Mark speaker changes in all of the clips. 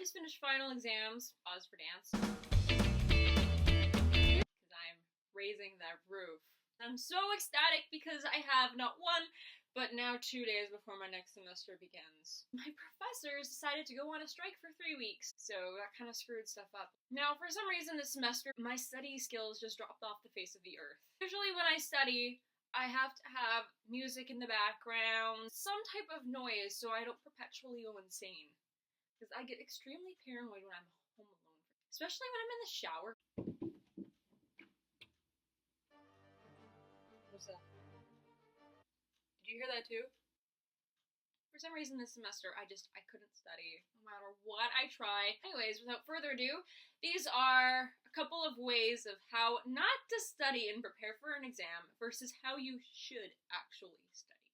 Speaker 1: just finished final exams. Pause for dance. Because I'm raising that roof. I'm so ecstatic because I have not one, but now 2 days before my next semester begins. My professors decided to go on a strike for 3 weeks, so that kind of screwed stuff up. Now, for some reason this semester, my study skills just dropped off the face of the earth. Usually when I study, I have to have music in the background, some type of noise so I don't perpetually go insane. Because I get extremely paranoid when I'm home alone, especially when I'm in the shower. What's that? Did you hear that too? For some reason this semester, I couldn't study, no matter what I tried. Anyways, without further ado, these are a couple of ways of how not to study and prepare for an exam versus how you should actually study.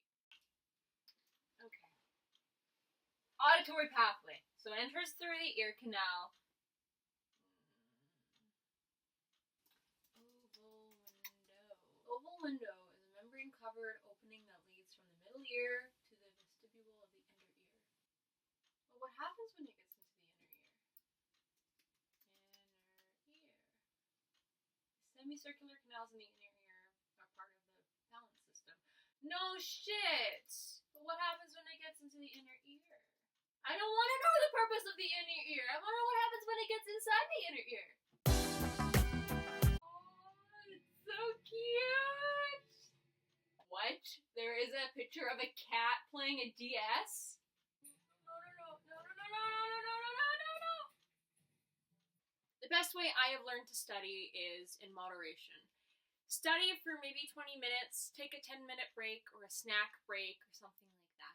Speaker 1: Okay. Auditory pathway. So it enters through the ear canal. Oval window is a membrane-covered opening that leads from the middle ear to the vestibule of the inner ear. Well, what happens when it gets into the inner ear? Inner ear. The semicircular canals in the inner ear are part of the balance system. No shit! But what happens when it gets into the inner ear? I don't want to know the purpose of the inner ear. I want to know what happens when it gets inside the inner ear. Oh, it's so cute. What? There is a picture of a cat playing a DS? No. The best way I have learned to study is in moderation. Study for maybe 20 minutes, take a 10-minute break or a snack break or something like that.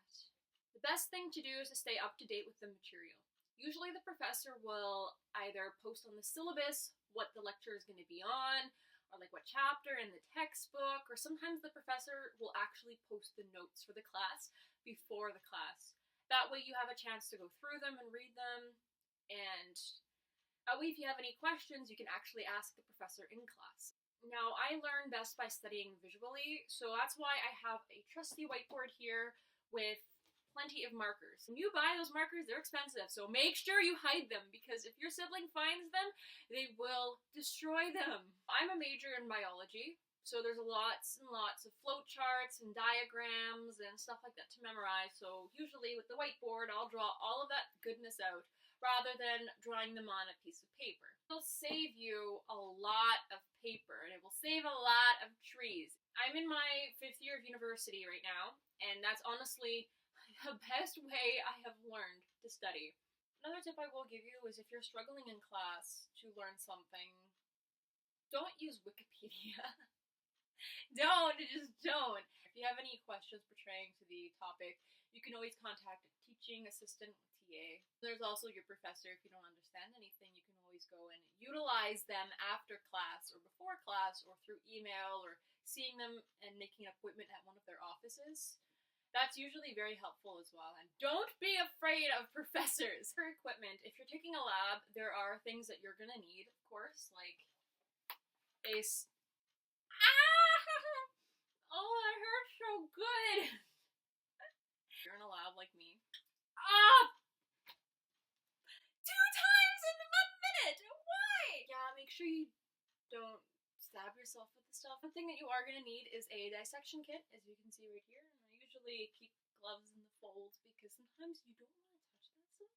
Speaker 1: The best thing to do is to stay up to date with the material. Usually the professor will either post on the syllabus what the lecture is going to be on, or like what chapter in the textbook, or sometimes the professor will actually post the notes for the class before the class. That way you have a chance to go through them and read them, and that way if you have any questions, you can actually ask the professor in class. Now, I learn best by studying visually, so that's why I have a trusty whiteboard here with plenty of markers. When you buy those markers, they're expensive, so make sure you hide them, because if your sibling finds them, they will destroy them. I'm a major in biology, so there's lots and lots of flow charts and diagrams and stuff like that to memorize, so usually with the whiteboard, I'll draw all of that goodness out rather than drawing them on a piece of paper. It'll save you a lot of paper, and it will save a lot of trees. I'm in my 5th year of university right now, and that's honestly the best way I have learned to study. Another tip I will give you is if you're struggling in class to learn something, don't use Wikipedia. Just don't. If you have any questions pertaining to the topic, you can always contact a teaching assistant or TA. There's also your professor. If you don't understand anything, you can always go and utilize them after class or before class or through email or seeing them and making an appointment at one of their offices. That's usually very helpful as well. And don't be afraid of professors. For equipment, if you're taking a lab, there are things that you're gonna need, of course, like a Oh, that hurts so good. If you're in a lab like me. 2 times in 1 minute! Why? Yeah, make sure you don't stab yourself with the stuff. One thing that you are gonna need is a dissection kit, as you can see right here. Usually keep gloves in the folds because sometimes you don't want to touch that stuff.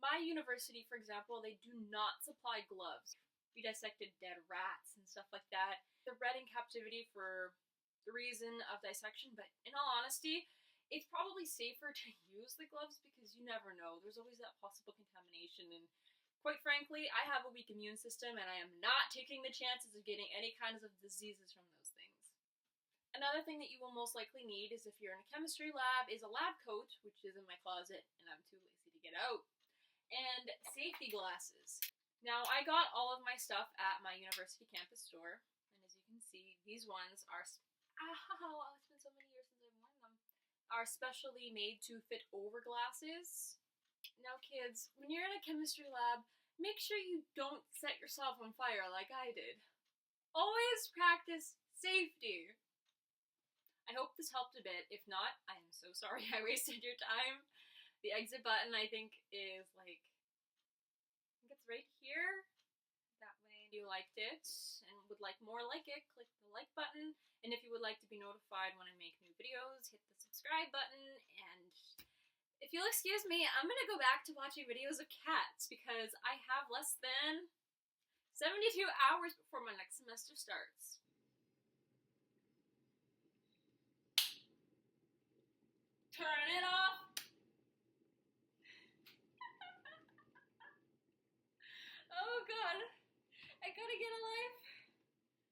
Speaker 1: My university, for example, they do not supply gloves. We dissected dead rats and stuff like that. They're bred in captivity for the reason of dissection, but in all honesty, it's probably safer to use the gloves because you never know. There's always that possible contamination, and quite frankly, I have a weak immune system and I am not taking the chances of getting any kinds of diseases from those things. Another thing that you will most likely need is if you're in a chemistry lab is a lab coat, which is in my closet and I'm too lazy to get out, and safety glasses. Now, I got all of my stuff at my university campus store, and as you can see, these ones are, it's been so many years since I've worn them, are specially made to fit over glasses. Now kids, when you're in a chemistry lab, make sure you don't set yourself on fire like I did. Always practice safety. I hope this helped a bit. If not, I am so sorry I wasted your time. The exit button, I think, is like it's right here. That way, if you liked it and would like more like it, click the like button. And if you would like to be notified when I make new videos, hit the subscribe button. And if you'll excuse me, I'm gonna go back to watching videos of cats because I have less than 72 hours before my next semester starts. Turn it on!